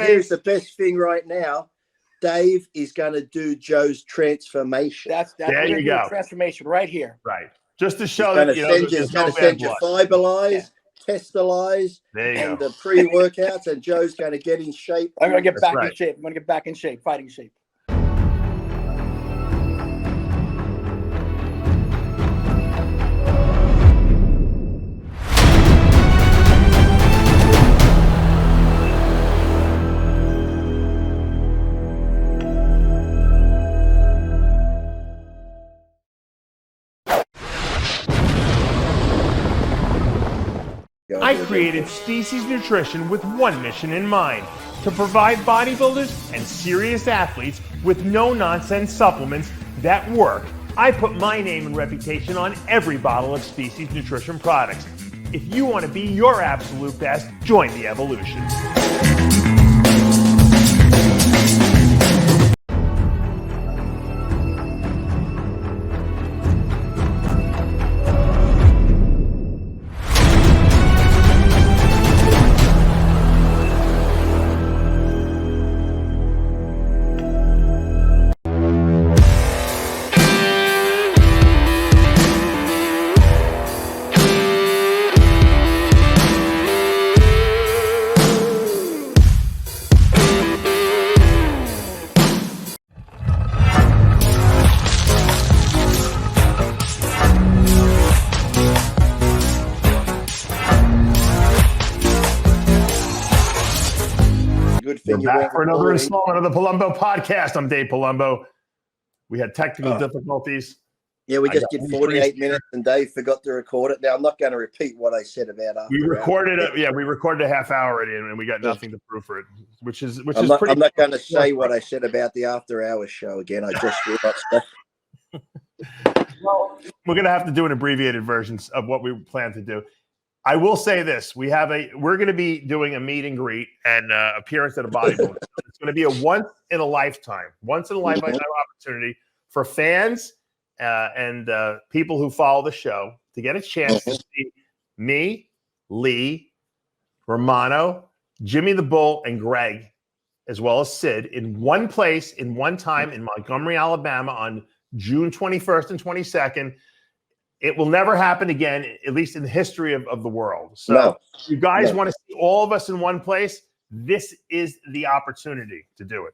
here's the best thing right now. Dave is going to do Joe's transformation. That's there you go. Transformation right here. Right. Just to show that he's going to send you Fiberlize, Testalize, and the pre-workouts, and Joe's going to get in shape. I'm going to get back in shape. I'm going to get back in shape, fighting shape. I created Species Nutrition with one mission in mind: to provide bodybuilders and serious athletes with no-nonsense supplements that work. I put my name and reputation on every bottle of Species Nutrition products. If you want to be your absolute best, join the evolution. We're back for another installment of the Palumbo Podcast. I'm Dave Palumbo. We had technical difficulties. Yeah, we just did 48 minutes, and Dave forgot to record it. Now, I'm not going to repeat what I said about after. We recorded it. Yeah, we recorded a half hour in, and we got nothing to prove for it, which is pretty. I'm not going to say what I said about the after hours show again. I just realized that. Well, we're going to have to do an abbreviated version of what we plan to do. I will say this: we're going to be doing a meet and greet and appearance at a bodybuilding. It's going to be a once in a lifetime opportunity for fans and people who follow the show to get a chance to see me, Lee, Romano, Jimmy the Bull, and Greg, as well as Sid, in one place, in one time in Montgomery, Alabama, on June 21st and 22nd. It will never happen again, at least in the history of the world. So if you guys want to see all of us in one place, this is the opportunity to do it.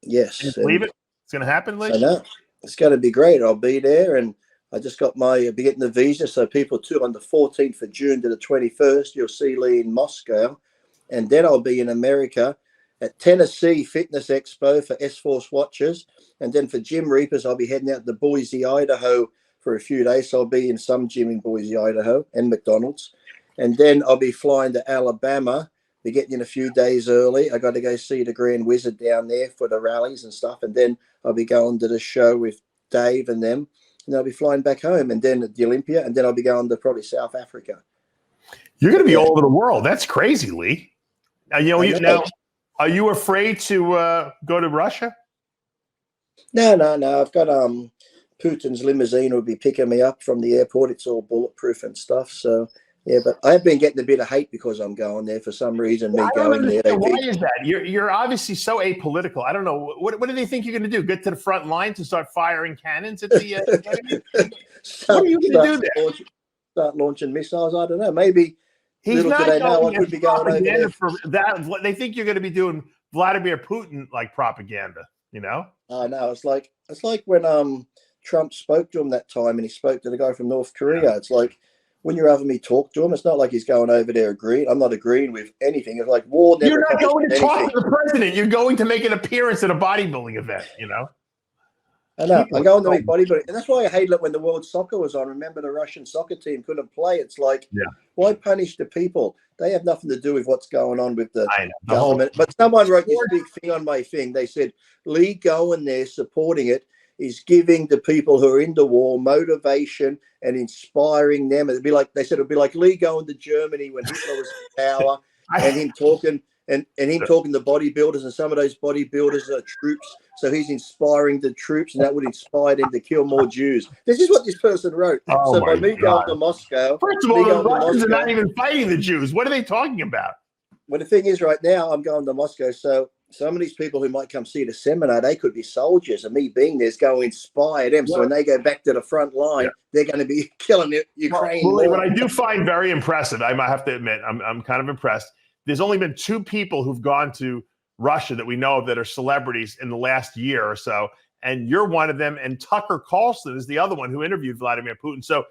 Yes. Can you believe it? It's going to happen, Lee? I know. It's going to be great. I'll be there. And I just got I'll be getting the visa. So people too, on the 14th of June to the 21st, you'll see Lee in Moscow. And then I'll be in America at Tennessee Fitness Expo for S-Force watchers. And then for Gym Reapers, I'll be heading out to Boise, Idaho, for a few days. So I'll be in some gym in Boise, Idaho, and McDonald's. And then I'll be flying to Alabama. Be getting in a few days early. I got to go see the Grand Wizard down there for the rallies and stuff. And then I'll be going to the show with Dave and them. And I'll be flying back home. And then at the Olympia. And then I'll be going to probably South Africa. You're going to be all over the world. That's crazy, Lee. Now, are you afraid to go to Russia? No. I've got Putin's limousine will be picking me up from the airport. It's all bulletproof and stuff. So, yeah, but I have been getting a bit of hate because I'm going there for some reason. Why is that? You're obviously so apolitical. I don't know. What do they think you're going to do? Get to the front line to start firing cannons at the what are you going to do there? Start launching missiles? I don't know. Maybe. He's not going to be going over there for that. They think you're going to be doing Vladimir Putin like propaganda. You know? I know. It's like when Trump spoke to him that time, and he spoke to the guy from North Korea. Yeah. It's like when you're having me talk to him, it's not like he's going over there agreeing. I'm not agreeing with anything. It's like war. You're not going to talk to the president. You're going to make an appearance at a bodybuilding event. You know. I know. I'm going to make bodybuilding, and that's why I hated it when the World Soccer was on. Remember, the Russian soccer team couldn't play. It's like, why punish the people? They have nothing to do with what's going on with the government. But someone wrote this big thing on my thing. They said, Lee going there supporting it is giving the people who are in the war motivation and inspiring them. It'd be like Lee going to Germany when Hitler was in power, and him talking and him talking to bodybuilders, and some of those bodybuilders are troops. So he's inspiring the troops, and that would inspire them to kill more Jews. This is what this person wrote. Oh, so by me going to Moscow, first of all, the Russians are not even fighting the Jews. What are they talking about? Well, the thing is, right now I'm going to Moscow, so some of these people who might come see the seminar, they could be soldiers, and me being there is going to inspire them. So when they go back to the front line, they're going to be killing the Ukraine. Well, what I do find very impressive, I might have to admit, I'm kind of impressed. There's only been 2 people who've gone to Russia that we know of that are celebrities in the last year or so, and you're one of them. And Tucker Carlson is the other one who interviewed Vladimir Putin. So,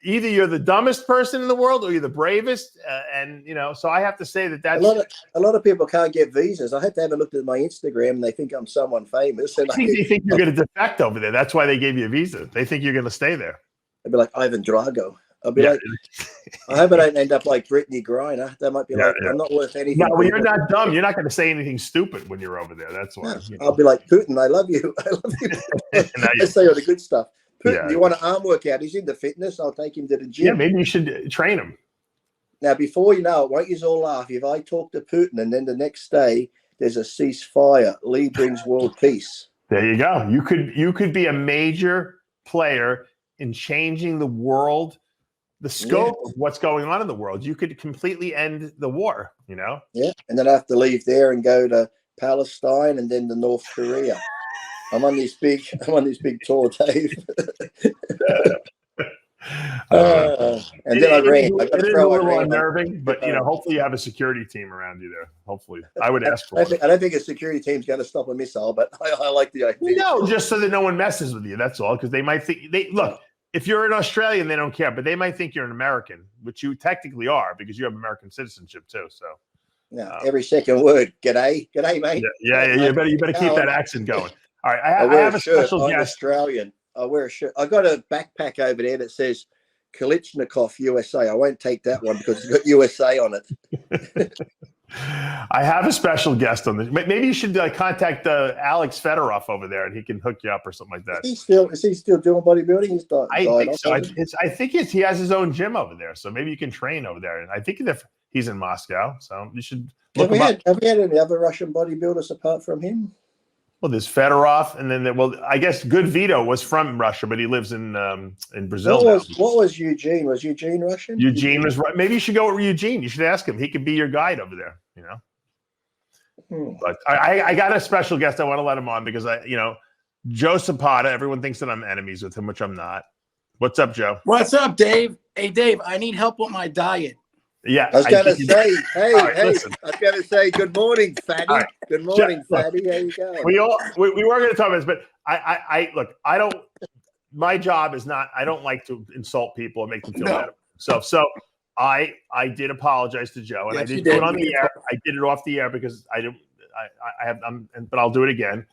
either you're the dumbest person in the world or you're the bravest, and so I have to say that's a lot of people can't get visas. I had to have a look at my Instagram, and they think I'm someone famous. And they think you're going to defect over there. That's why they gave you a visa. They think you're going to stay there. I'd be like Ivan Drago. I'll be like, I hope I don't end up like Brittany Griner. That might be I'm not worth anything. No, well, you're not dumb. You're not going to say anything stupid when you're over there. That's why. I'll be like, Putin, I love you. I love you. I say all the good stuff. Putin, you want an arm workout? He's into fitness. I'll take him to the gym. Yeah, maybe you should train him. Now, before you know it, won't you all laugh? If I talk to Putin and then the next day there's a ceasefire, Lee brings world peace. There you go. You could be a major player in changing the world, the scope of what's going on in the world. You could completely end the war, Yeah. And then I have to leave there and go to Palestine and then to North Korea. I'm on this big tour, Dave. And then I ran. It is a little unnerving, but hopefully you have a security team around you there. Hopefully, I would ask for it. I don't think a security team's going to stop a missile, but I like the idea. No, just so that no one messes with you. That's all, because they might think look. If you're an Australian, they don't care, but they might think you're an American, which you technically are because you have American citizenship too. So, every second word, g'day, mate. Yeah. You better keep that accent going. All right, I have a special guest. I'm Australian. I wear a shirt. I got a backpack over there that says Kalichnikov USA. I won't take that one because it's got USA on it. I have a special guest on this. Maybe you should contact Alex Fedorov over there, and he can hook you up or something like that. Is he still doing bodybuilding? He's I think so. I think he has his own gym over there, so maybe you can train over there. And I think he's in Moscow, so you should look him up. Have we had any other Russian bodybuilders apart from him? Well, there's Fedorov, and then I guess Good Vito was from Russia, but he lives in Brazil. What was Eugene? Was Eugene Russian? Eugene was right. Maybe you should go with Eugene. You should ask him. He could be your guide over there. But I got a special guest. I want to let him on because Joe Zapata. Everyone thinks that I'm enemies with him, which I'm not. What's up, Joe? What's up, Dave? Hey, Dave, I need help with my diet. Yeah, I was going to say, I was going to say, good morning, fatty. Right. Good morning, fatty. How you going? We were going to talk about this, but I look. I don't. My job is not. I don't like to insult people and make them feel better. So I did apologize to Joe, and I didn't do it on the air. I did it off the air because I didn't. But I'll do it again.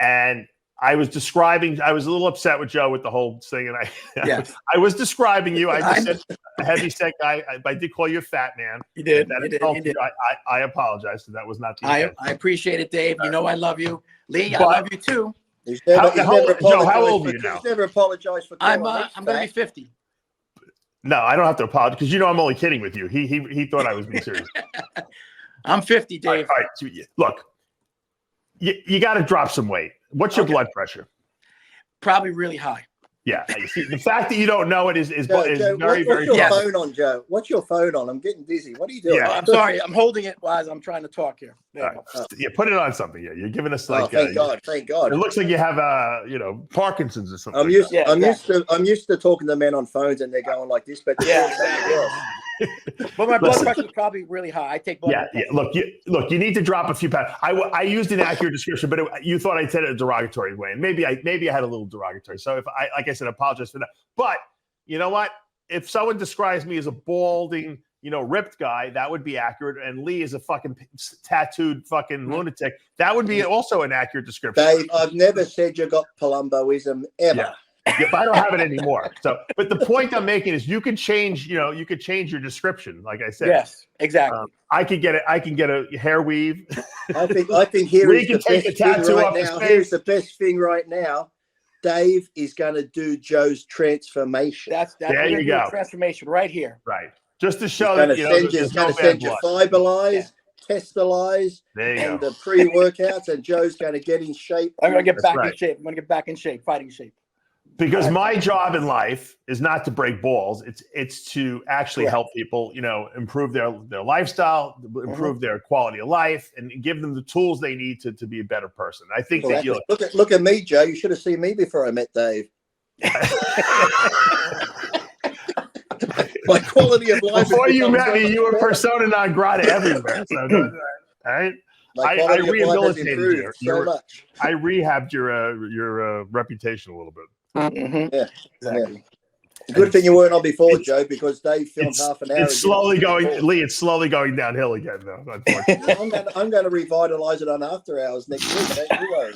And I was a little upset with Joe with the whole thing, and I was describing you. I just said a heavy set guy. I did call you a fat man. You did. You did. I apologize. That was not the intent. I appreciate it, Dave. You know I love you, Lee. I love you too. Joe, how old are you now? He's never apologized for. I'm going to be 50. No, I don't have to apologize because I'm only kidding with you. He thought I was being serious. I'm 50, Dave. All right. Look, you got to drop some weight. What's your blood pressure? Probably really high. Yeah. The fact that you don't know it is Joe, very, very. What's your phone on, Joe? What's your phone on? I'm getting dizzy. What are you doing? Yeah. I'm sorry. I'm holding it while I'm trying to talk here. Put it on something. Yeah, you're giving us like. Thank God. It looks like you have Parkinson's or something. I'm used to talking to men on phones and they're going like this, but But my blood pressure is probably really high. I take blood pressure. Look, you need to drop a few pounds. I used an accurate description, but you thought I said it a derogatory way, and maybe I had a little derogatory. So if like I said, I apologize for that. But you know what? If someone describes me as a balding, ripped guy, that would be accurate. And Lee is a fucking tattooed fucking lunatic. That would be also an accurate description. Dave, I've never said you got Palumboism ever. Yeah. But I don't have it anymore. So, but the point I'm making is you can change your description. Like I said, yes, exactly. I can get a hair weave. I think here is the best thing right now. Here's the best thing right now. Dave is going to do Joe's transformation. That's there you go. Transformation right here. Right. Just to show that he's going to send you Fiberlize, Testalize, and the pre-workouts, and Joe's going to get in shape. I'm going to get back in shape. I'm going to get back in shape, fighting shape. Because my job in life is not to break balls. It's to actually help people, improve their lifestyle, improve their quality of life, and give them the tools they need to be a better person. I think that look at me, Joe. You should have seen me before I met Dave. My quality of life. Before you met me, you were persona non grata everywhere. So, all right. I rehabilitated you. So much. I rehabbed your reputation a little bit. Yeah, exactly. Yeah. Good thing you weren't on before, Joe, because Dave filmed half an hour. It's slowly going, Lee. It's slowly going downhill again, though. Unfortunately, I'm going to revitalize it on After Hours next week. Don't you worry.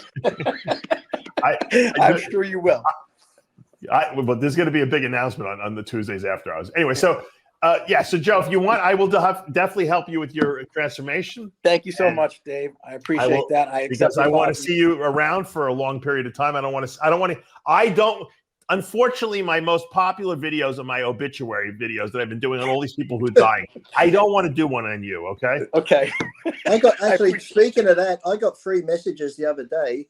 I'm sure you will. But there's going to be a big announcement on the Tuesdays After Hours. Anyway, so so Joe, if you want, I will definitely help you with your transformation. Thank you so much, Dave. I appreciate that. Because I want to see you around for a long period of time. Unfortunately, my most popular videos are my obituary videos that I've been doing on all these people who are dying. I don't want to do one on you, okay? Okay. Speaking of that, I got 3 messages the other day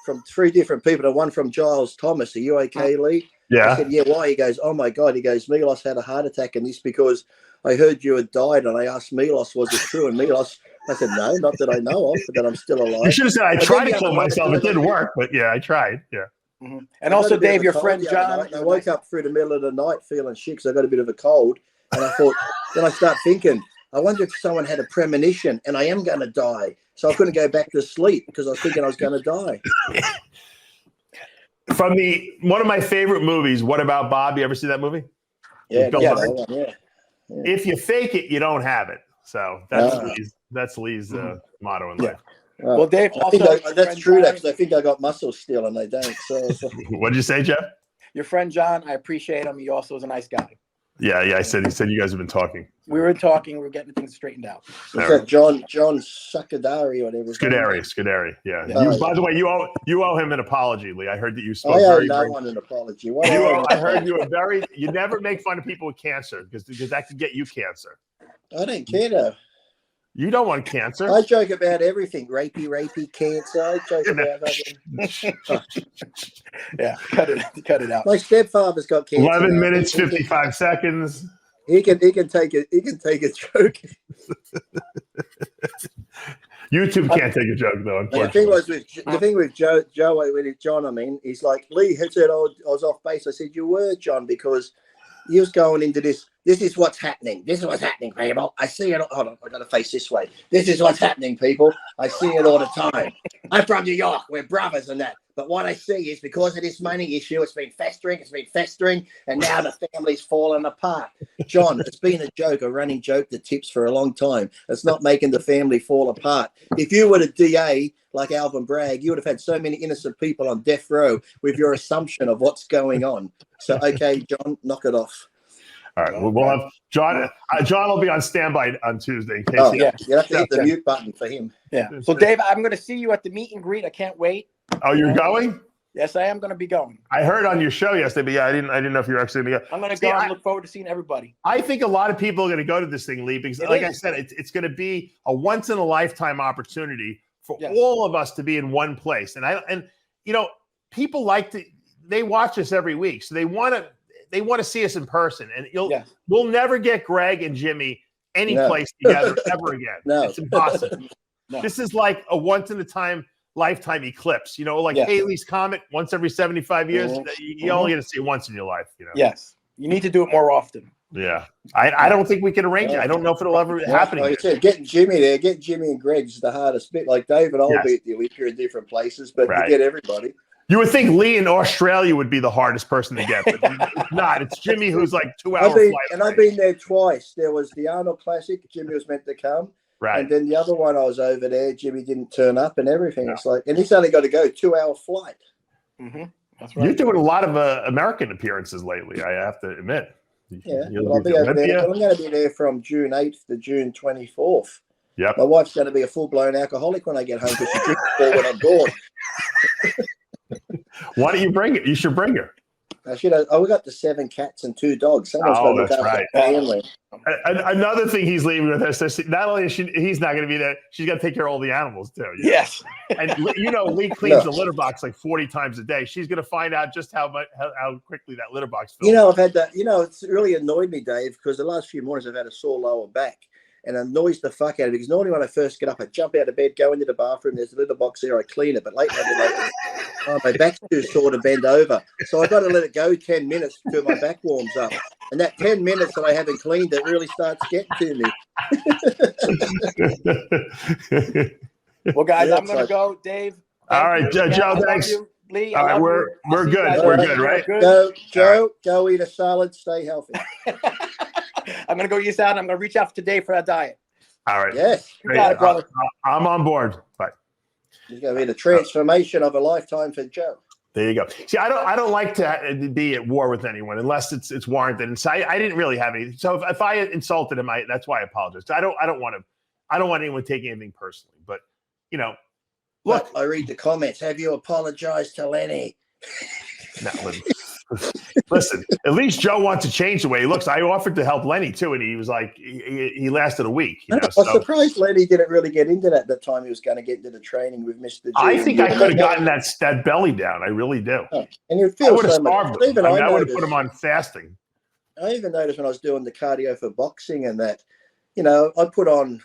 from 3 different people. And one from Giles Thomas. Are you okay, Lee? Yeah. I said, yeah, why? He goes, oh my God. He goes, Milos had a heart attack, and this because I heard you had died, and I asked Milos, was it true? And Milos, I said, no, not that I know of, but that I'm still alive. You should have said, I tried to kill myself. It didn't work, but yeah, I tried. Yeah. Mm-hmm. And also, Dave, your friend John. I woke up through the middle of the night feeling sick because I got a bit of a cold. And I thought, then I start thinking, I wonder if someone had a premonition and I am going to die. So I couldn't go back to sleep because I was thinking I was going to die. From one of my favorite movies, What About Bob? You ever see that movie? Yeah. If you fake it, you don't have it. So that's Lee's motto in life. Well, Dave, that's true. Because I think I got muscles still, and they don't. So. What'd you say, Jeff? Your friend John, I appreciate him. He also is a nice guy. Yeah. He said you guys have been talking. We were talking. We were getting things straightened out. Right. John Sakadari or whatever. Scuderi. Yeah. By the way, you owe him an apology, Lee. I heard that you spoke I owe no one an apology. I heard you never make fun of people with cancer because that could get you cancer. I don't care though. You don't want cancer. I joke about everything. Rapey, cancer. I joke about that. Yeah, cut it out. My stepfather's got cancer. 11 minutes, 55 seconds. He can take a joke. YouTube can't take a joke though, unfortunately. The thing with John, I mean, he's like, Lee had said I was off base. I said, you were, John, because he was going into this. This is what's happening. This is what's happening, people. I see it. Hold on, I got to face this way. This is what's happening, people. I see it all the time. I'm from New York. We're brothers and that. But what I see is because of this money issue, it's been festering, and now the family's falling apart. John, it's been a running joke, the tips for a long time. It's not making the family fall apart. If you were the DA like Alvin Bragg, you would have had so many innocent people on death row with your assumption of what's going on. So, okay, John, knock it off. All right, we'll have John. John will be on standby on Tuesday in case. You have to hit the mute button for him. Yeah. So, Dave, I'm going to see you at the meet and greet. I can't wait. Oh, you're going? Yes, I am going to be going. I heard on your show yesterday, but yeah, I didn't know if you were actually going to go. I'm going to go. I look forward to seeing everybody. I think a lot of people are going to go to this thing, Lee, because I said, it's going to be a once in a lifetime opportunity for all of us to be in one place. And people they watch us every week, so they want to see us in person. And we'll never get Greg and Jimmy any place together ever again. No. It's impossible. No. This is like a once in a lifetime eclipse, Halley's Comet once every 75 years. You only get to see it once in your life, Yes. You need to do it more often. Yeah. I don't think we can arrange it. I don't know if it'll ever happen. Like I said, getting Jimmy there, getting Jimmy and Greg's the hardest bit. Like David, I'll be at the Olympia in different places, but to get everybody. You would think Lee in Australia would be the hardest person to get, but it's not. It's Jimmy who's like 2 hours flight. And I've been there twice. There was the Arnold Classic. Jimmy was meant to come. Right. And then the other one I was over there, Jimmy didn't turn up and everything. No. It's like, and he's only got to go 2 hour flight. Mm-hmm. That's right. You're doing a lot of American appearances lately, I have to admit. Yeah, I'll be over there. I'm going to be there from June 8th to June 24th. Yep. My wife's going to be a full-blown alcoholic when I get home because she drinks all when I'm bored. Why don't you bring it? You should bring her. we got the 7 cats and 2 dogs. Someone's got to look after the family. Another thing he's leaving with us. Not only is he's not going to be there, she's got to take care of all the animals too. Yes. And Lee cleans the litter box like 40 times a day. She's going to find out just how quickly that litter box fills. I've had that. It's really annoyed me, Dave, because the last few mornings I've had a sore lower back. And it annoys the fuck out of me because normally when I first get up, I jump out of bed, go into the bathroom. There's a litter box there. I clean it. But lately I've been my back's too sore to bend over. So I've got to let it go 10 minutes until my back warms up. And that 10 minutes that I haven't cleaned it really starts getting to me. Well, guys, I'm going to go. Dave. All right, Joe, thanks. Lee, all right, we're good. We're good, right? Go eat a salad. Stay healthy. I'm going to go eat a salad. I'm going to reach out to Dave for that diet. All right. Yes. You got it, brother. I'm on board. Bye. It's going to be the transformation of a lifetime for Joe. There you go. See, I don't like to be at war with anyone unless it's warranted. And so I didn't really have any. So if I insulted him, that's why I apologize. I don't want anyone taking anything personally. But look, I read the comments. Have you apologized to Lenny? No, listen. At least Joe wants to change the way he looks. I offered to help Lenny too, and he was like, he lasted a week. I was surprised Lenny didn't really get into that time he was going to get into the training with Mr. G. I think I could have gotten that belly down. I really do. Oh, and you feel so much. I would have put him on fasting. I even noticed when I was doing the cardio for boxing and that, I put on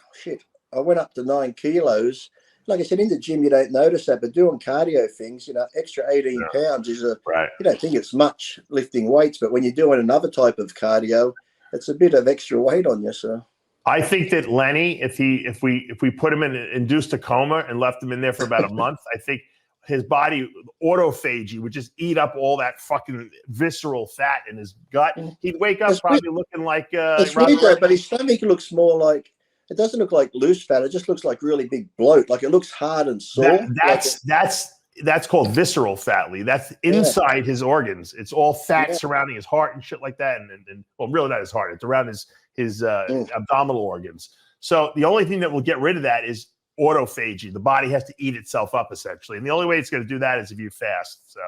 I went up to 9 kilos. Like I said, in the gym, you don't notice that, but doing cardio things, extra 18 pounds is right. You don't think it's much lifting weights, but when you're doing another type of cardio, it's a bit of extra weight on you. So I think that Lenny, if we put him in induced a coma and left him in there for about a month, I think his body autophagy would just eat up all that fucking visceral fat in his gut. He'd wake up probably looking like it's weird, but his stomach looks more like. It doesn't look like loose fat. It just looks like really big bloat. Like it looks hard and sore. That's called visceral fat, Lee. That's inside his organs. It's all fat surrounding his heart and shit like that. And well, really not his heart. It's around his abdominal organs. So the only thing that will get rid of that is autophagy. The body has to eat itself up essentially. And the only way it's going to do that is if you fast. So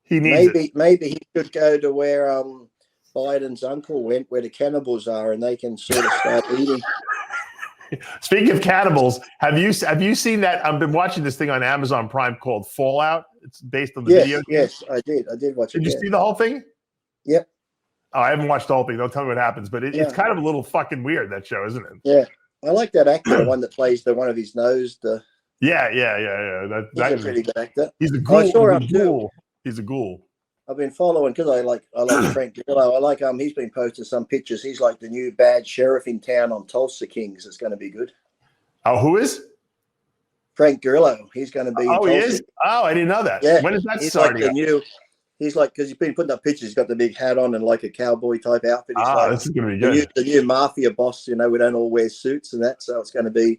he needs maybe he should go to where Biden's uncle went, where the cannibals are, and they can sort of start eating. Speaking of cannibals, have you seen that? I've been watching this thing on Amazon Prime called Fallout. It's based on the video game. Yes, I did. I did watch it. Did you see the whole thing? Yep. Oh, I haven't watched the whole thing. Don't tell me what happens, but it's kind of a little fucking weird, that show, isn't it? Yeah. I like that actor, the one that plays the one of his nose. Yeah. He's a pretty good actor. He's a ghoul. He's a ghoul. I've been following because I like Frank Grillo. I like he's been posting some pictures. He's like the new bad sheriff in town on Tulsa Kings. It's going to be good. Oh, who is? Frank Grillo. He's going to be. Oh, he is. Oh, I didn't know that. Yeah. When is that he's starting? Like he's like, because he's been putting up pictures. He's got the big hat on and like a cowboy type outfit. He's this is going to be good. The new mafia boss. We don't all wear suits and that, so it's going to be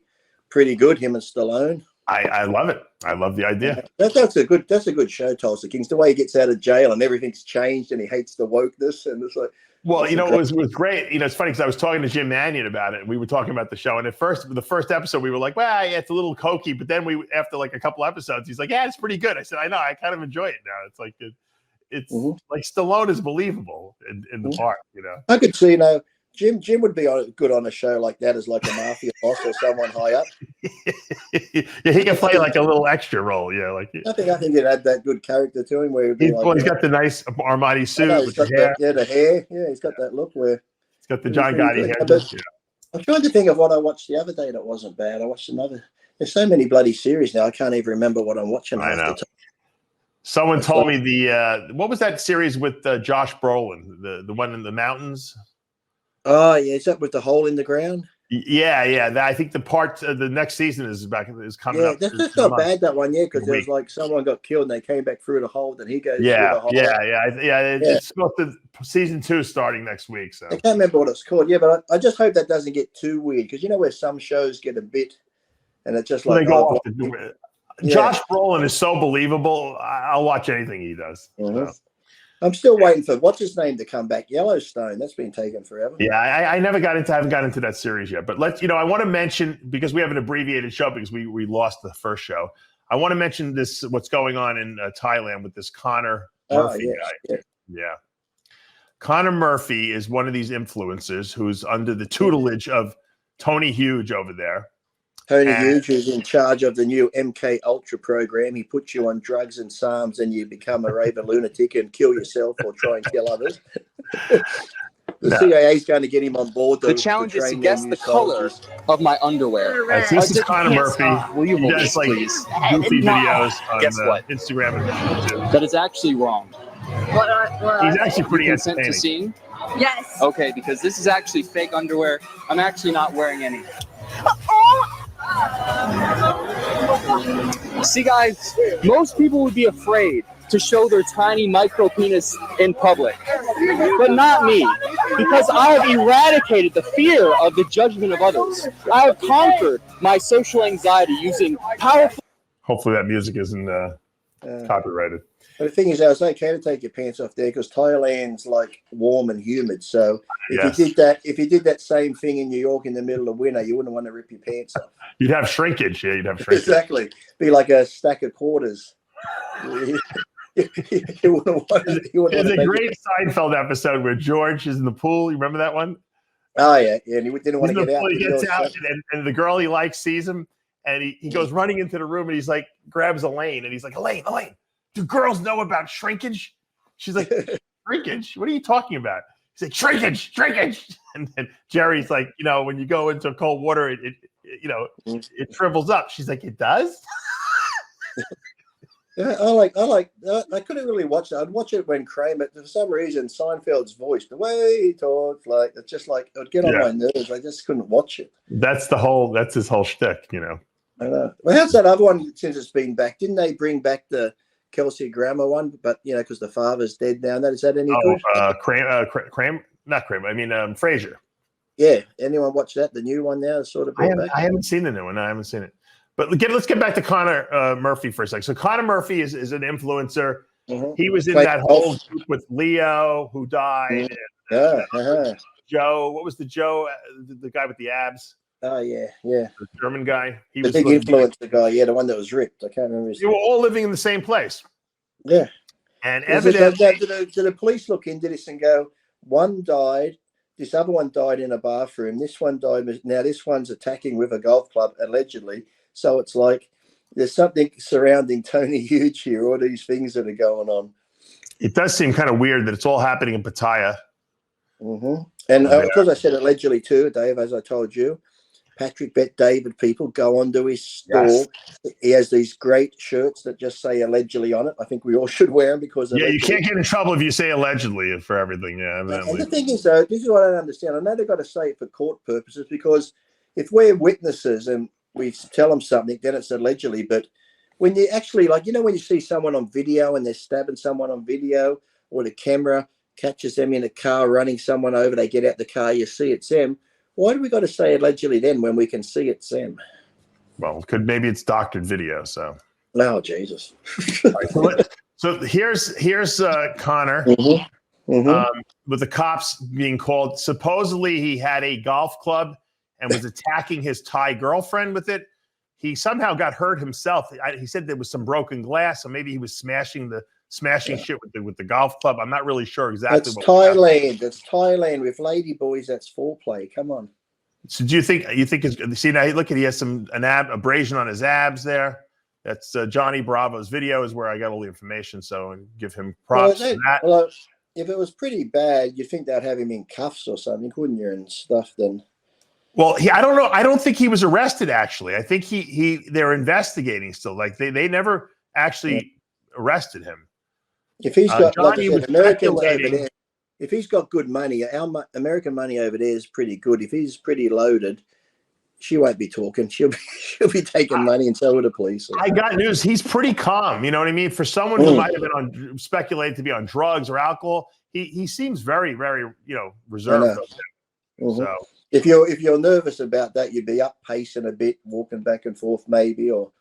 pretty good. Him and Stallone. I love it. I love the idea. That's a good show, Tulsa Kings. The way he gets out of jail and everything's changed and he hates the wokeness and it's like. Well, it was great. It's funny because I was talking to Jim Mannion about it. And we were talking about the show, and the first episode, we were like, "Well, yeah, it's a little cokey." But then after like a couple episodes, he's like, "Yeah, it's pretty good." I said, "I know. I kind of enjoy it now." It's like it's like Stallone is believable in the part. I could see Jim would be good on a show like that as like a mafia boss or someone high up. Yeah, he can play like a little extra role. Yeah, like I think he'd add that good character to him. Where he's got the nice Armani suit with the hair. The hair. Yeah, he's got that look where he's got the John Gotti hair. I'm trying to think of what I watched the other day that wasn't bad. I watched another. There's so many bloody series now. I can't even remember what I'm watching. I know. Someone told me what was that series with Josh Brolin, the one in the mountains? Oh yeah, is that with the hole in the ground? Yeah. I think the next season is coming up. That's just not bad, that one, because there was like someone got killed and they came back through the hole. Then he goes through the hole. It's supposed to season 2 starting next week. So I can't remember what it's called. Yeah, but I just hope that doesn't get too weird because where some shows get a bit, and it's just like they go off to do it. Josh Brolin is so believable. I'll watch anything he does. Mm-hmm. So. I'm still waiting for what's his name to come back. Yellowstone. That's been taken forever. Yeah, I haven't gotten into that series yet. But I want to mention, because we have an abbreviated show because we lost the first show. I want to mention what's going on in Thailand with this Conor Murphy yes, guy. Yeah. Conor Murphy is one of these influencers who's under the tutelage of Tony Huge over there. Tony Huge, who's in charge of the new MK Ultra program. He puts you on drugs and SARMs and you become a raving lunatic and kill yourself or try and kill others. The CIA is going to get him on board. The challenge is to guess the color of my underwear. This is Conor Murphy. Will you He does like please? goofy videos on Guess what? Instagram and YouTube. That is actually wrong. He's actually pretty Consent to entertaining. seeing? Yes. Okay, because this is actually fake underwear. I'm actually not wearing any. See, guys, most people would be afraid to show their tiny micro penis in public, but not me, because I have eradicated the fear of the judgment of others. I have conquered my social anxiety using powerful. Hopefully that music isn't copyrighted. But the thing is, it's okay to take your pants off there because Thailand's like warm and humid. So if you did that same thing in New York in the middle of winter, you wouldn't want to rip your pants off. You'd have shrinkage. Yeah, you'd have shrinkage. Exactly. Be like a stack of quarters. You wouldn't want There's a great Seinfeld episode where George is in the pool. You remember that one? Oh, yeah. And he didn't want to get out. He gets out, and the girl he likes sees him, and he goes running into the room, and he's like, grabs Elaine, and he's like, Elaine, do girls know about shrinkage? She's like, shrinkage? What are you talking about? He's like, shrinkage. And then Jerry's like, when you go into cold water, it shrivels up. She's like, it does? Yeah, I couldn't really watch it. I'd watch it when Kramer, for some reason, Seinfeld's voice, the way he talks, it's just like, it would get on my nerves. I just couldn't watch it. That's his whole shtick, I know. Well, how's that other one since it's been back? Didn't they bring back the Kelsey Grammer one? But, because the father's dead now. Is that any good? Not Kramer. I mean, Frazier. Yeah. Anyone watch that? The new one now is sort of back. I haven't seen the new one. I haven't seen it. But let's get back to Conor Murphy for a second. So Conor Murphy is an influencer. Mm-hmm. He was in that whole group with Leo, who died. Mm-hmm. And, Joe, what was the Joe? The guy with the abs. Oh, yeah. The German guy. He the was big influencer guy. Yeah, the one that was ripped. I can't remember his name. They were all living in the same place. Yeah. And evidently, did the police look into this and go, one died, this other one died in a bathroom, this one died, now this one's attacking with a golf club, allegedly. So it's like there's something surrounding Tony Huge here, all these things that are going on. It does seem kind of weird that it's all happening in Pattaya. Mm-hmm. And because I said allegedly too, Dave, as I told you, Patrick Bet David people go onto his store. Yes. He has these great shirts that just say allegedly on it. I think we all should wear them because you can't get in trouble if you say allegedly for everything. Yeah, and the thing is, though, this is what I don't understand. I know they've got to say it for court purposes because if we're witnesses and we tell them something, then it's allegedly. But when you actually, when you see someone on video and they're stabbing someone on video, or the camera catches them in a car running someone over, they get out the car, you see it's them. Why do we got to say allegedly then when we can see it's them? Well, maybe it's doctored video. So. Oh, Jesus. So here's Conor with the cops being called. Supposedly he had a golf club and was attacking his Thai girlfriend with it. He somehow got hurt himself. He said there was some broken glass, so maybe he was smashing shit with the golf club. I'm not really sure exactly. That's Thailand. That's Thailand with lady boys. That's foreplay. Come on. So do you think it's, see now? Look at, he has an abrasion on his abs there. That's Johnny Bravo's video is where I got all the information. So give him props for that. Well, if it was pretty bad, you'd think they'd have him in cuffs or something, wouldn't you? And stuff then. Well, I don't know. I don't think he was arrested, actually. I think they're investigating still. Like they never actually arrested him. If he's got Americans over there, if he's got good money, our American money over there is pretty good. If he's pretty loaded, she won't be talking. She'll be taking money and so will the police. I got news. He's pretty calm. You know what I mean? For someone who might have been speculated to be on drugs or alcohol, he seems very, very, reserved. So. If you're nervous about that, you'd be up pacing a bit, walking back and forth, maybe. Or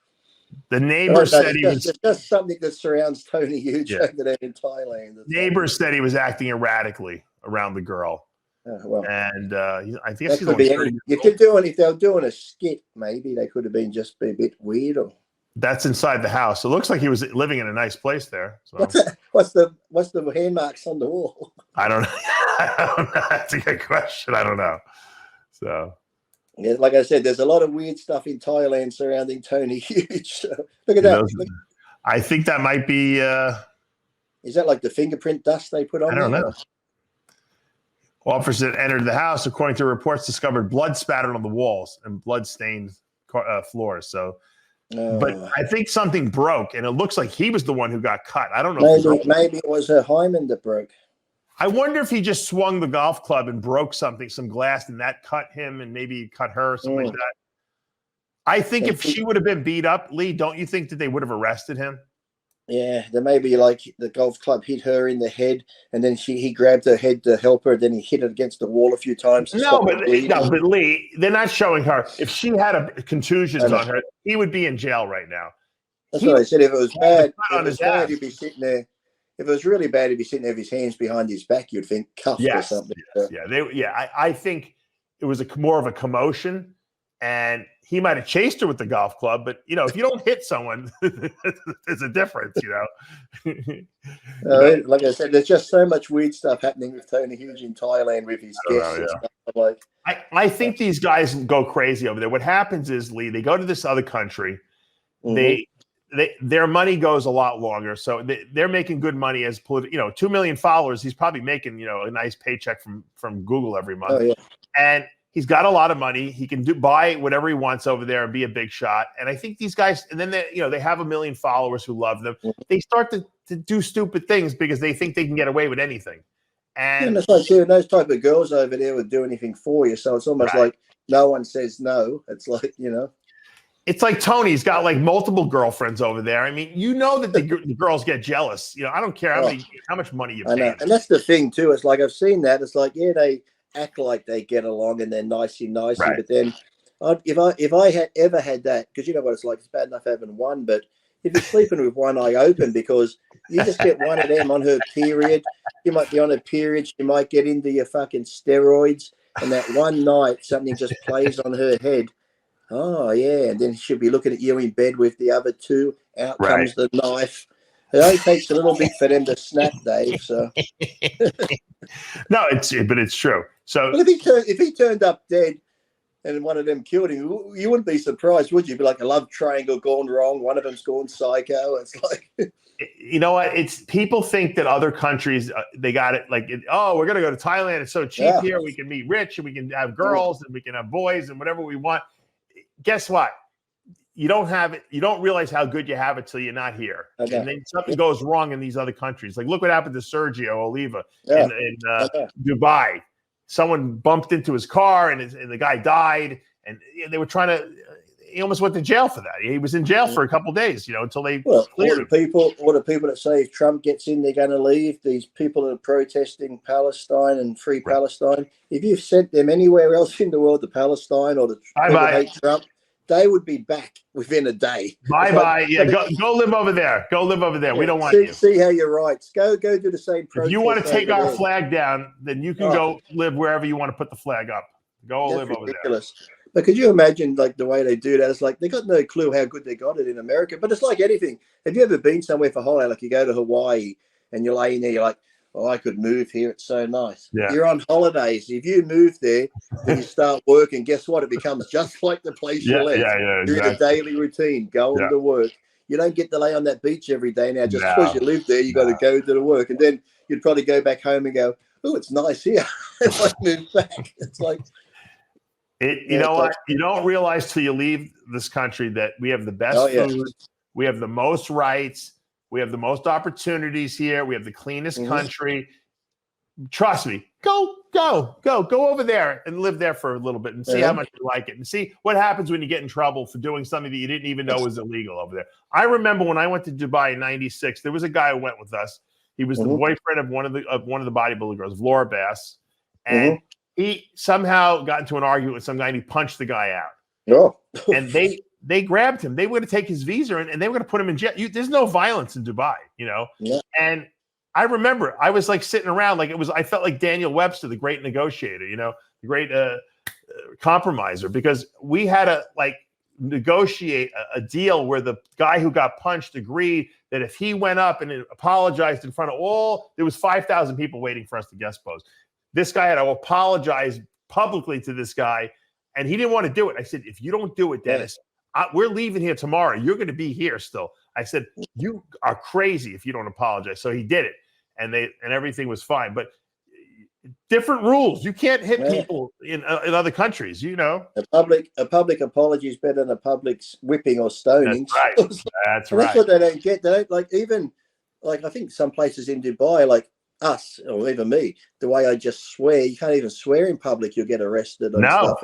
the neighbor said it's just something that surrounds Tony Huge over there in Thailand. Neighbors said he was acting erratically around the girl, and I think if they're doing a skit, maybe they could have been just a bit weird. Or That's inside the house. It looks like he was living in a nice place there. So. What's the hand marks on the wall? I don't know. I don't know. That's a good question. I don't know. So. Yeah, like I said, there's a lot of weird stuff in Thailand surrounding Tony Huge. So, look at that. I think that might be. Is that like the fingerprint dust they put on? I don't know. Officers entered the house, according to reports, discovered blood spattered on the walls and blood-stained floors. So, but I think something broke, and it looks like he was the one who got cut. I don't know. Maybe it was her hymen that broke. I wonder if he just swung the golf club and broke some glass, and that cut him, and maybe cut her or something like that. I think if she would have been beat up, Lee, don't you think that they would have arrested him? Yeah, there may be like the golf club hit her in the head, and then he grabbed her head to help her. Then he hit it against the wall a few times. No, but Lee, they're not showing her. If she had a contusions on her, he would be in jail right now. That's what I said. If it was bad, he'd be sitting there. If it was really bad, he'd be sitting there with his hands behind his back. You'd think cuffed or something. I think it was more of a commotion, and he might have chased her with the golf club. But if you don't hit someone, there's a difference. Like I said, there's just so much weird stuff happening with Tony Huge in Thailand with his guests. And stuff. I think these guys go crazy over there. What happens is, Lee, they go to this other country. Their money goes a lot longer, so they're making good money as 2 million followers. He's probably making a nice paycheck from Google every month, and he's got a lot of money. He can buy whatever he wants over there and be a big shot. And I think these guys, and then they have 1 million followers who love them. They start to do stupid things because they think they can get away with anything. And that's like those type of girls over there would do anything for you. So it's almost like no one says no. It's like It's like Tony's got like multiple girlfriends over there. I mean, that the girls get jealous. I don't care how much money you pay. And that's the thing too. It's like I've seen that. It's like they act like they get along and they're nicey, but then if I had ever had that, because you know what it's like. It's bad enough having one, but if you're sleeping with one eye open, because you just get one of them on her period, you might be on a period. She might get into your fucking steroids, and that one night something just plays on her head. Oh, yeah. And then she'll be looking at you in bed with the other two. Out comes the knife. It only takes a little bit for them to snap, Dave. So, no, but it's true. So, well, if he turned up dead and one of them killed him, you wouldn't be surprised, would you? Be like a love triangle gone wrong. One of them's gone psycho. It's like, you know what? It's people think that other countries they got it like, we're gonna go to Thailand. It's so cheap here. We can be rich and we can have girls and we can have boys and whatever we want. Guess what? You don't have it. You don't realize how good you have it till you're not here. Okay. And then something goes wrong in these other countries. Like, look what happened to Sergio Oliva in Dubai. Someone bumped into his car and the guy died. And they were trying to. He almost went to jail for that. He was in jail for a couple of days, until they cleared him. All the people that say if Trump gets in, they're going to leave. These people that are protesting Palestine and free Palestine. If you've sent them anywhere else in the world to Palestine or to hate Trump, they would be back within a day. Bye. Yeah, go live over there. Go live over there. We don't want you. See how your rights. Go do the same protest. If you want to take our flag down, then you can go live wherever you want to put the flag up. Go live over there. But could you imagine like the way they do that? It's like they got no clue how good they got it in America. But it's like anything. Have you ever been somewhere for holiday? Like you go to Hawaii and you're laying there, you're like, I could move here. It's so nice. Yeah. You're on holidays. If you move there and you start working, guess what? It becomes just like the place you left. Exactly. You're in a daily routine, going to work. You don't get to lay on that beach every day now. Just because you live there, you got to go to the work. And then you'd probably go back home and go, oh, it's nice here. It's like move back. It's like... You know what? You don't realize till you leave this country that we have the best food, we have the most rights, we have the most opportunities here, we have the cleanest country. Trust me, go over there and live there for a little bit and see how much you like it and see what happens when you get in trouble for doing something that you didn't even know was illegal over there. I remember when I went to Dubai in '96, there was a guy who went with us. He was the boyfriend of one of the bodybuilder girls, Laura Bass, and he somehow got into an argument with some guy and he punched the guy out. And they grabbed him. They were going to take his visa and they were going to put him in jail. There's no violence in Dubai, And I remember I was like sitting around like I felt like Daniel Webster, the great negotiator, the great compromiser, because we had negotiate a deal where the guy who got punched agreed that if he went up and apologized in front of there was 5,000 people waiting for us to guest pose. This guy had to apologize publicly to this guy, and he didn't want to do it. I said, if you don't do it, Dennis, we're leaving here tomorrow. You're going to be here still. I said, you are crazy if you don't apologize. So he did it, and everything was fine. But different rules. You can't hit people in other countries. You know, a public apology is better than a public whipping or stoning. That's right. That's right. That's what they don't get. They don't I think some places in Dubai, like us or even me, the way I just swear, you can't even swear in public. You'll get arrested. No,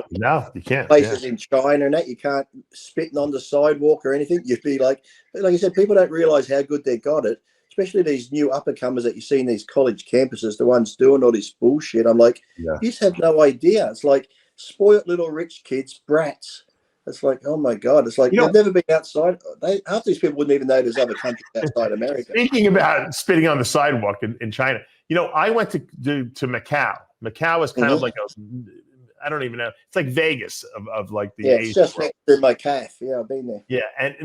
you can't. Places in China and that, you can't spitting on the sidewalk or anything. You'd be like I said, people don't realize how good they got it. Especially these new up-and-comers that you see in these college campuses, the ones doing all this bullshit. I'm like, you just have no idea. It's like spoiled little rich kids, brats. It's like, oh my God. It's like they've never been outside. Half these people wouldn't even know there's other countries outside America. Speaking about spitting on the sidewalk in China, I went to Macau. Macau is kind of like I don't even know. It's like Vegas of like the Asian it's just world. next to my calf. Yeah, I've been there. Yeah, and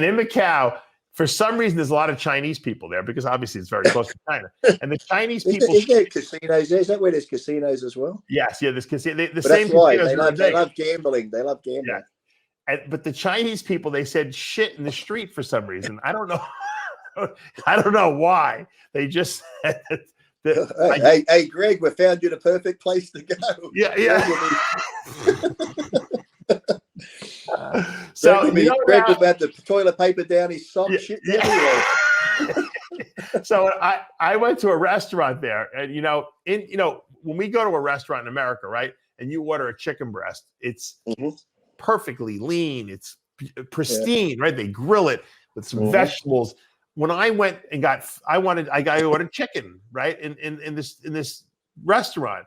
in Macau, for some reason, there's a lot of Chinese people there because obviously it's very close to China. And the Chinese people... Is there casinos there? Is that where there's casinos as well? Yes, there's casinos. The same casinos. They love gambling. They love gambling. Yeah. But the Chinese people, they said shit in the street for some reason. I don't know. I don't know why. They just said... Hey, Greg, we found you the perfect place to go. Yeah. So Greg about the toilet paper down his sock. So I went to a restaurant there, and when we go to a restaurant in America, right, and you order a chicken breast, it's perfectly lean, it's pristine, right? They grill it with some vegetables. When I went and I ordered chicken, right, in this restaurant,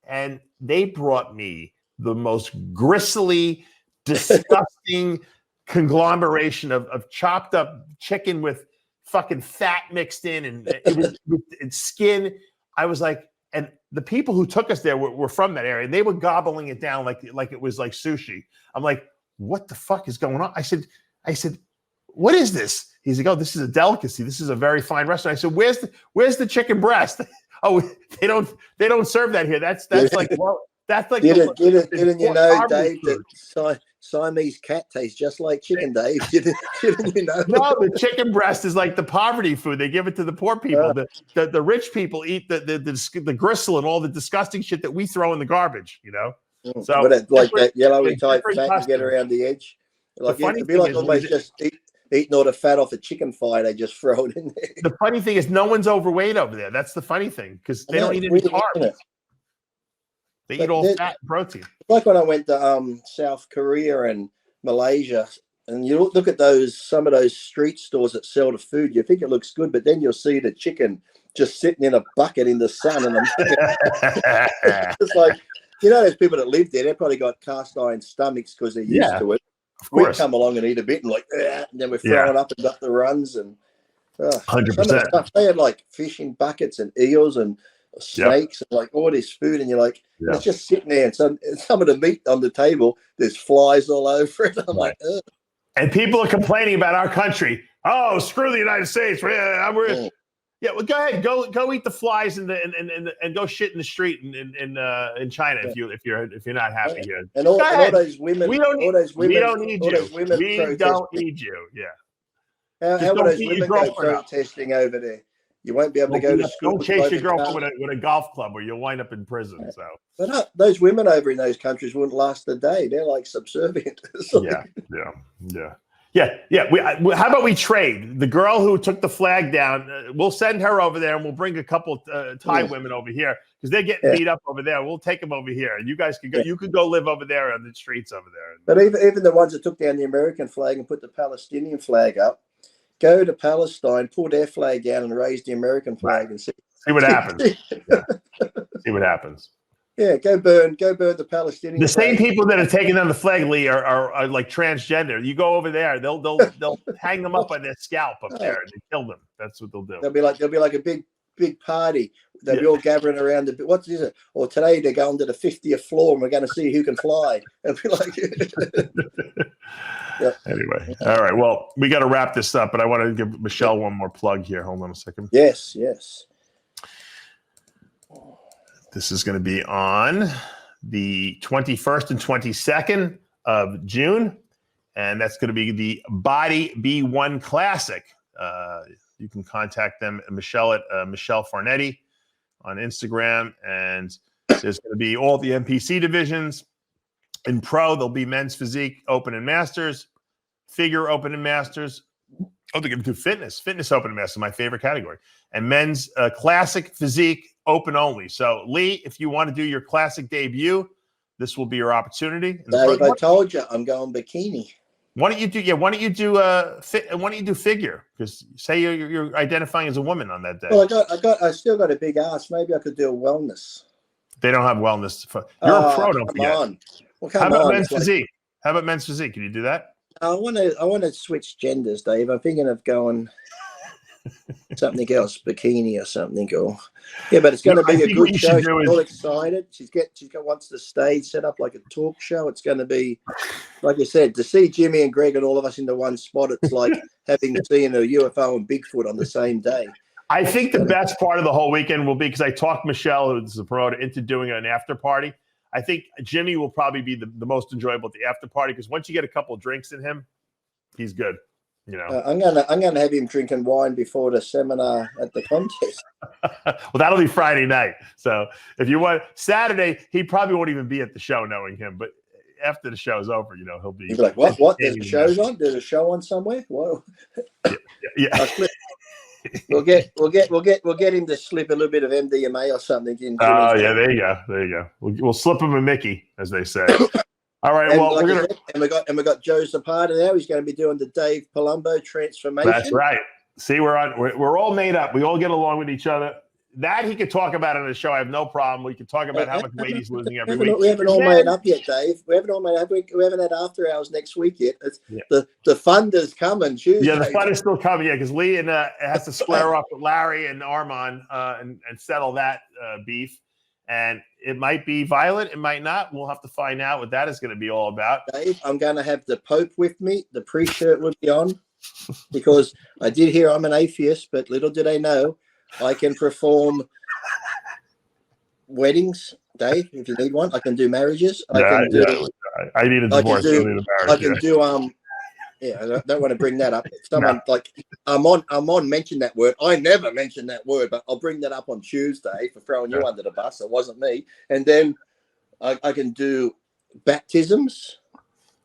and they brought me the most gristly, disgusting conglomeration of chopped up chicken with fucking fat mixed in, and it was with skin. I was like, and the people who took us there were from that area, and they were gobbling it down like it was like sushi. I'm like, what the fuck is going on? I said, what is this? He's like, oh, this is a delicacy. This is a very fine restaurant. I said, where's the chicken breast? Oh, they don't serve that here. That's like, well, that's like didn't you know, Dave, that Siamese cat tastes just like chicken, Dave? Didn't you know? No, the chicken breast is like the poverty food. They give it to the poor people. The rich people eat the gristle and all the disgusting shit that we throw in the garbage. So like that yellowy type fat you get around the edge. Like it'd be like almost just eating all the fat off a chicken thigh. They just throw it in there. The funny thing is, no one's overweight over there. That's the funny thing, because they don't eat any carbs. They eat all fat and protein. Like when I went to South Korea and Malaysia, and you look at some of those street stores that sell the food, you think it looks good, but then you'll see the chicken just sitting in a bucket in the sun. And I'm thinking, it's like, there's people that live there, they've probably got cast iron stomachs because they're used to it. Of course. We come along and eat a bit and and then we're throwing up and got the runs. And 100%. They had like fishing buckets and eels and snakes and like all this food, and you're like, it's just sitting there, and some of the meat on the table, there's flies all over it. I'm like, ugh. And people are complaining about our country. Oh, screw the United States. Yeah, well, go ahead, go eat the flies and go shit in the street in China if you're not happy here. And all those women, we don't need you. We don't need you. Yeah. How would those women go protesting over there? You won't be able to go to school. Don't chase your girlfriend with a golf club, or you'll wind up in prison. So, but those women over in those countries wouldn't last a day. They're like subservient. Yeah. How about we trade? The girl who took the flag down, we'll send her over there, and we'll bring a couple Thai women over here because they're getting beat up over there. We'll take them over here, and you guys can go. You could go live over there on the streets over there. But even the ones that took down the American flag and put the Palestinian flag up. Go to Palestine, pull their flag down, and raise the American flag, and see what happens. See what happens. Yeah, go burn the Palestinian. The same people that are taking down the flag, Lee, are like transgender. You go over there, they'll hang them up on their scalp up there and they kill them. That's what they'll do. There'll be like a big party They'll be all gathering around the. What is it? Or today they're going to the 50th floor and we're going to see who can fly. It'll be like. Yeah. Anyway, all right. Well, we got to wrap this up, but I want to give Michelle one more plug here. Hold on a second. Yes, yes. This is going to be on the 21st and 22nd of June, and that's going to be the Body B1 Classic. You can contact them, Michelle at Michelle Farnetti on Instagram, and there's going to be all the NPC divisions. In pro, there'll be men's physique, open and masters, figure open and masters. Oh, they're going to do fitness open and masters, my favorite category, and men's classic physique open only. So, Lee, if you want to do your classic debut, this will be your opportunity. Dave, I told you I'm going bikini. Why don't you do? Yeah, why don't you do figure? Because say you're identifying as a woman on that day. Well, I still got a big ass. Maybe I could do a wellness. They don't have wellness. You're a pro, don't forget. Well, how about men's physique? How about men's physique? Can you do that? I want to switch genders, Dave. I'm thinking of going something else, bikini or something. Or but it's going to be a good show. She's all excited. She's got wants the stage set up like a talk show. It's going to be, like I said, to see Jimmy and Greg and all of us into one spot. It's like having seen a UFO and Bigfoot on the same day. I think the best part of the whole weekend will be, because I talked Michelle, who's the promoter, into doing an after party. I think Jimmy will probably be the most enjoyable at the after party, because once you get a couple of drinks in him, he's good. You know, I'm gonna have him drinking wine before the seminar at the contest. Well, that'll be Friday night. So if you want Saturday, he probably won't even be at the show, knowing him. But after the show's over, you know, he'll be like, what? There's a show's on? There's a show on somewhere? Whoa. Yeah. We'll get him to slip a little bit of MDMA or something in. Oh yeah, there you go. We'll slip him a Mickey, as they say. All right. And well, like we got Joe Zapata now. He's going to be doing the Dave Palumbo transformation. That's right. See, we're all made up. We all get along with each other. That he could talk about on the show. I have no problem. We could talk about how much weight he's losing every week. We haven't all made up yet, Dave. We haven't all made up. We haven't had after hours next week yet. The fun is coming Tuesday. Yeah, the fun is still coming. Yeah, because Lee has to square off with Larry and Armand and settle that beef. And it might be violent. It might not. We'll have to find out what that is going to be all about. Dave, I'm going to have the Pope with me. The priest shirt will be on, because I did hear I'm an atheist, but little do they know I can perform weddings, Dave. If you need one, I can do marriages. I need a divorce. I can do I don't want to bring that up. Someone like Amon mentioned that word. I never mentioned that word, but I'll bring that up on Tuesday for throwing you under the bus. It wasn't me. And then I can do baptisms,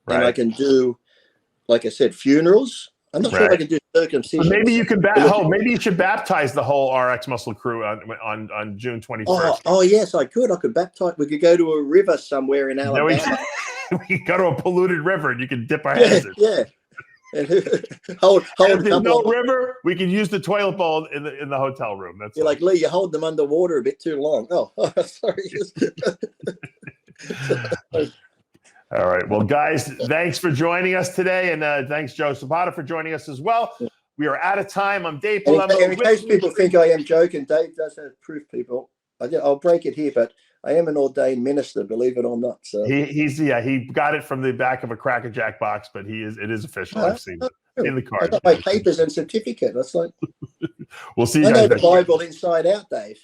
and I can do, like I said, funerals. I'm not sure I can do circumcision. Maybe you can maybe you should baptize the whole RxMuscle crew on June 21st. Oh yes, I could. I could baptize. We could go to a river somewhere in Alabama. We could go to a polluted river and you can dip our hands in. Yeah. And hold if there's no river, we can use the toilet bowl in the hotel room. That's like, Lee, you hold them underwater a bit too long. Oh sorry. All right. Well, guys, thanks for joining us today. And thanks, Joe Zapata, for joining us as well. We are out of time. I'm Dave Palumbo. In case people think I am joking, Dave does have proof, people. I'll break it here, but I am an ordained minister, believe it or not. So he got it from the back of a Cracker Jack box, but it is official. I've seen it in the card. I got my papers and certificate. That's like we'll see you I guys. know the Bible inside out, Dave.